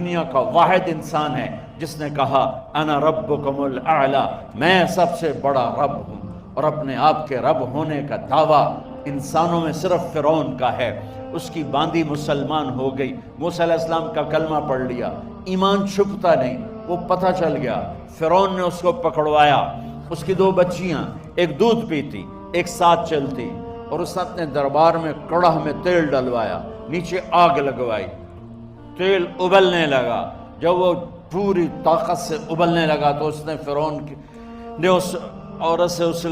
دنیا کا واحد انسان ہے جس نے کہا انا ربکم الاعلی، میں سب سے بڑا رب ہوں، اور اپنے آپ کے رب ہونے کا دعویٰ انسانوں میں صرف فرعون کا ہے۔ اس کی باندی مسلمان ہو گئی، موسیٰ علیہ السلام کا کلمہ پڑھ لیا، ایمان چھپتا نہیں، وہ پتہ چل گیا۔ فرعون نے اس کو پکڑوایا، اس کی 2 بچیاں، ایک دودھ پیتی ایک ساتھ چلتی، اور اس نے اپنے دربار میں کڑاہ میں تیل ڈلوایا، نیچے آگ لگوائی، تیل ابلنے لگا۔ جب وہ پوری طاقت سے ابلنے لگا تو اس نے فرعون نے اس عورت سے، اس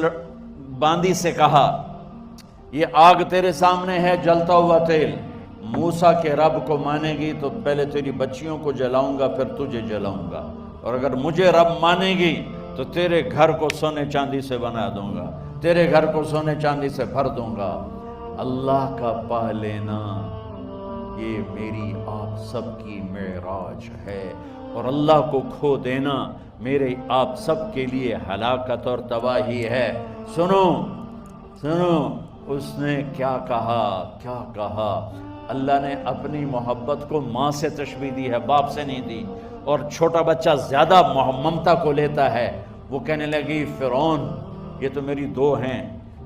باندی سے کہا یہ آگ تیرے سامنے ہے، جلتا ہوا تیل، موسیٰ کے رب کو مانے گی تو پہلے تیری بچیوں کو جلاؤں گا پھر تجھے جلاؤں گا، اور اگر مجھے رب مانے گی تو تیرے گھر کو سونے چاندی سے بنا دوں گا، تیرے گھر کو سونے چاندی سے بھر دوں گا۔ اللہ کا پا لینا یہ میری آپ سب کی معراج ہے، اور اللہ کو کھو دینا میرے آپ سب کے لیے ہلاکت اور تباہی ہے۔ سنو سنو، اس نے کیا کہا؟ اللہ نے اپنی محبت کو ماں سے تشبیہ دی ہے، باپ سے نہیں دی، اور چھوٹا بچہ زیادہ ممتا کو لیتا ہے۔ وہ کہنے لگی فرعون یہ تو میری 2 ہیں،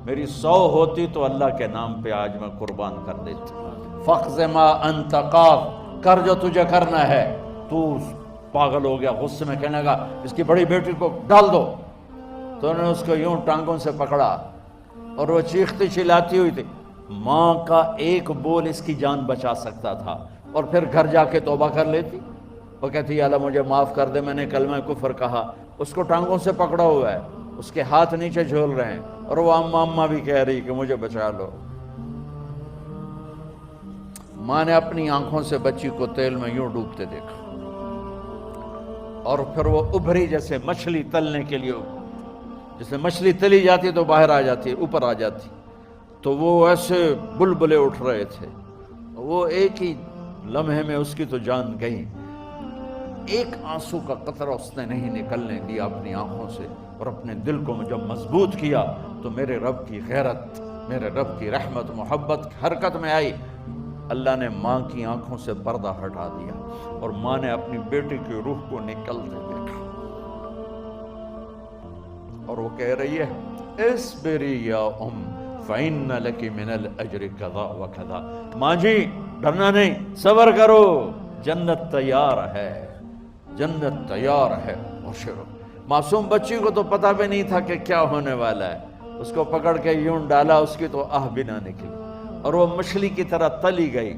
میری 100 ہوتی تو اللہ کے نام پہ آج میں قربان کر دیتی۔ فَقْضِ مَا أَنْتَ قَاضٍ، کر جو تجھے کرنا ہے۔ تو پاگل ہو گیا، غصے میں کہنے لگا اس کی بڑی بیٹی کو ڈال دو۔ تو انہوں نے اس کو یوں ٹانگوں سے پکڑا اور وہ چیختی چلاتی ہوئی تھی۔ ماں کا ایک بول اس کی جان بچا سکتا تھا، اور پھر گھر جا کے توبہ کر لیتی۔ وہ کہتی اللہ مجھے معاف کر دے، میں نے کلمہ کفر کہا۔ اس کو ٹانگوں سے پکڑا ہوا ہے، اس کے ہاتھ نیچے جھول رہے ہیں، اور وہ اماں بھی کہہ رہی کہ مجھے بچا لو۔ ماں نے اپنی آنکھوں سے بچی کو تیل میں یوں ڈوبتے دیکھا، اور پھر وہ ابھری جیسے مچھلی تلنے کے لیے، جیسے مچھلی تلی جاتی تو باہر آ جاتی، اوپر آ جاتی، تو وہ ایسے بلبلے اٹھ رہے تھے۔ وہ ایک ہی لمحے میں اس کی تو جان گئی، ایک آنسو کا قطرہ اس نے نہیں نکلنے دیا اپنی آنکھوں سے، اور اپنے دل کو جب مضبوط کیا تو میرے رب کی غیرت، میرے رب کی رحمت محبت حرکت میں آئی۔ اللہ نے ماں کی آنکھوں سے پردہ ہٹا دیا، اور ماں نے اپنی بیٹی کی روح کو نکلتے دیکھا، اور وہ کہہ رہی ہے اصبری یا ام فإن لک من الأجر کذا وکذا، ماں جی ڈرنا نہیں، صبر کرو، جنت تیار ہے، جنت تیار ہے۔ معصوم بچی کو تو پتہ بھی نہیں تھا کہ کیا ہونے والا ہے، اس کو پکڑ کے یوں ڈالا، اس کی تو آہ بھی نہ نکلی، اور وہ مچھلی کی طرح تلی گئی۔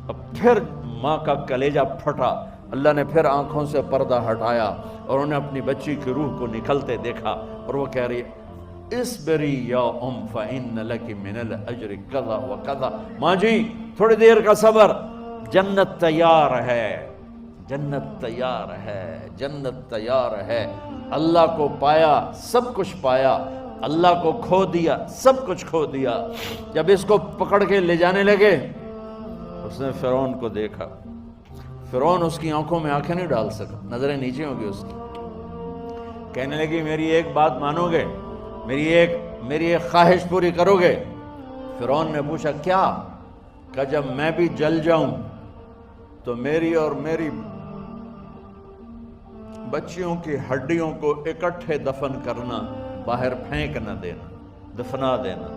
اب پھر ماں کا کلیجہ پھٹا، اللہ نے پھر آنکھوں سے پردہ ہٹایا، اور انہیں اپنی بچی کی روح کو نکلتے دیکھا، اور وہ کہہ رہی ہے اصبری یا ام فإن لک من الأجر کذا وکذا، ماں جی تھوڑی دیر کا صبر، جنت تیار ہے، جنت تیار ہے، جنت تیار ہے۔ اللہ کو پایا سب کچھ پایا، اللہ کو کھو دیا سب کچھ کھو دیا۔ جب اس کو پکڑ کے لے جانے لگے، اس نے فرعون کو دیکھا، فرعون اس کی آنکھوں میں آنکھیں نہیں ڈال سکا، نظریں نیچے ہوں گی اس کی۔ کہنے لگی میری ایک بات مانو گے، میری ایک خواہش پوری کرو گے؟ فرعون نے پوچھا کیا؟ کہ جب میں بھی جل جاؤں تو میری اور میری بچیوں کی ہڈیوں کو اکٹھے دفن کرنا، باہر پھینک نہ دینا، دفنا دینا۔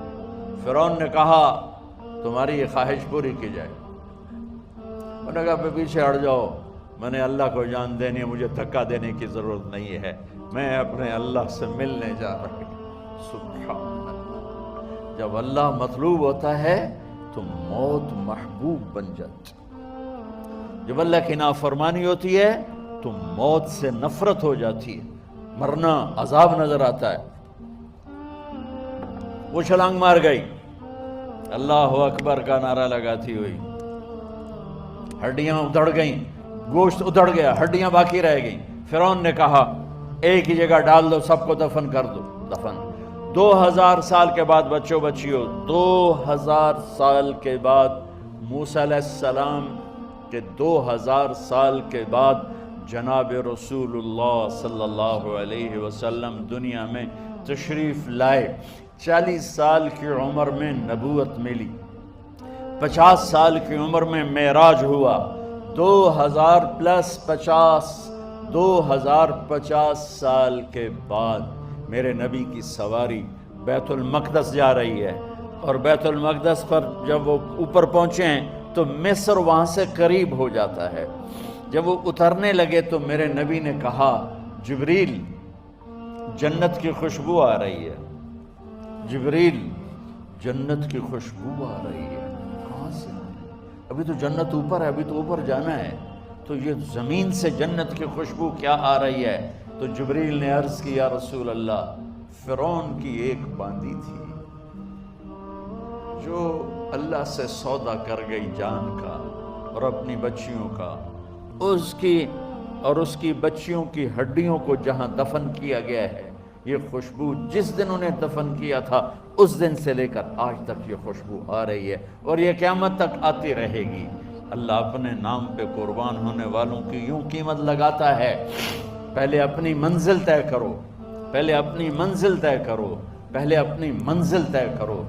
فرعون نے کہا تمہاری یہ خواہش پوری کی جائے۔ انہوں نے کہا پیچھے ہٹ جاؤ، میں نے اللہ کو جان دینی ہے، مجھے دھکا دینے کی ضرورت نہیں ہے، میں اپنے اللہ سے ملنے جا رہا ہوں۔ سبحان اللہ، جب اللہ مطلوب ہوتا ہے تو موت محبوب بن جاتی، جب اللہ کی نافرمانی ہوتی ہے تو موت سے نفرت ہو جاتی ہے، مرنا عذاب نظر آتا ہے۔ وہ چھلانگ مار گئی، اللہ اکبر کا نعرہ لگاتی ہوئی، ہڈیاں ادھڑ گئیں، گوشت ادھڑ گیا، ہڈیاں باقی رہ گئیں۔ فرعون نے کہا ایک ہی جگہ ڈال دو، سب کو دفن کر دو۔ دفن 2000 سال کے بعد بچوں بچیوں، 2000 سال کے بعد موسیٰ علیہ السلام کے 2000 سال کے بعد جناب رسول اللہ صلی اللہ علیہ وسلم دنیا میں تشریف لائے۔ 40 سال کی عمر میں نبوت ملی، 50 سال کی عمر میں معراج ہوا، 2050 سال کے بعد میرے نبی کی سواری بیت المقدس جا رہی ہے، اور بیت المقدس پر جب وہ اوپر پہنچے ہیں تو مصر وہاں سے قریب ہو جاتا ہے۔ جب وہ اترنے لگے تو میرے نبی نے کہا جبریل جنت کی خوشبو آ رہی ہے، جبریل جنت کی خوشبو آ رہی ہے۔ کہاں سے؟ ابھی تو جنت اوپر ہے، ابھی تو اوپر جانا ہے، تو یہ زمین سے جنت کی خوشبو کیا آ رہی ہے؟ تو جبریل نے عرض کی یا رسول اللہ، فرعون کی ایک باندی تھی جو اللہ سے سودا کر گئی جان کا اور اپنی بچیوں کا، اس کی بچیوں کی ہڈیوں کو جہاں دفن کیا گیا ہے، یہ خوشبو جس دن انہیں دفن کیا تھا اس دن سے لے کر آج تک یہ خوشبو آ رہی ہے، اور یہ قیامت تک آتی رہے گی۔ اللہ اپنے نام پہ قربان ہونے والوں کی یوں قیمت لگاتا ہے، پہلے اپنی منزل طے کرو، پہلے اپنی منزل طے کرو، پہلے اپنی منزل طے کرو۔